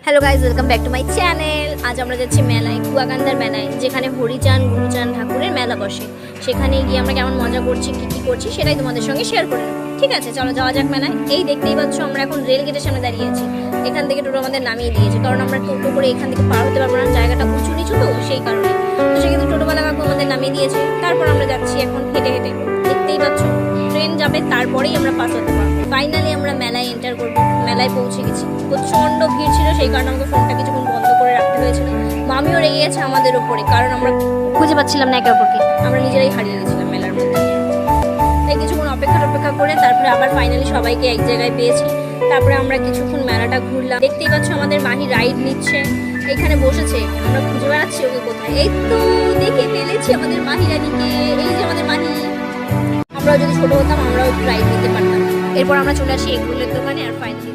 Hello guys, welcome back to my channel. আজ আমরা যাচ্ছি মেলায়, কুয়াকান্দার মেলায়, যেখানে হরিচাঁদ গুরুচাঁদ ঠাকুরের মেলা বসে। সেখানে গিয়ে আমরা কেমন মজা করছি, কী করছি সেটাই তোমাদের সঙ্গে শেয়ার করে নেবো। ঠিক আছে, চলো যাওয়া যাক মেলায়। এই দেখতেই পাচ্ছ আমরা এখন রেল গেটের সামনে দাঁড়িয়ে আছি। এখান থেকে টোটো আমাদের নামিয়ে দিয়েছে, কারণ আমরা টোটো করে এখান থেকে পার হতে পারবো না, জায়গাটা উঁচু নিচু তো সেই কারণে। তো সেক্ষেত্রে টোটোওয়ালা কাকু আমাদের নামিয়ে দিয়েছে। তারপর আমরা যাচ্ছি এখন হেঁটে হেঁটে। দেখতেই পাচ্ছ ট্রেন যাবে, তারপরেই আমরা পাস হতে পারবো। ফাইনালি আমরা মেলায় এন্টার করবো। মেলায় পৌঁছে গেছি, প্রচন্ড ভিড় ছিল, সেই কারণে আমাকে ফোনটা কিছুক্ষণ বন্ধ করে রাখতে হয়েছিল। মামিও রেগে গেছে আমাদের উপরে, কারণ আমরা খুঁজে পাচ্ছিলাম না একে অপরকে, আমরা নিজেরাই হারিয়ে গেছিলাম মেলার মধ্যে। তাই কিছুক্ষণ অপেক্ষা করে তারপরে আবার ফাইনালি সবাইকে এক জায়গায় পেয়েছি। তারপরে আমরা কিছুক্ষণ মেলাটা ঘুরলাম। দেখতেই পাচ্ছ আমাদের মাহি রাইড নিচ্ছে, এখানে বসেছে। আমরা খুঁজে বেড়াচ্ছি ওকে কোথায়। এই তো দেখে ফেলেছি আমাদের মাহি রানীকে, এই যে আমাদের মাহি। আমরাও যদি ছোট হতাম আমরাও একটু রাইড নিতে পারতাম। এরপর আমরা চলে আসি এগরোলের দোকানে, আর ফাইনালি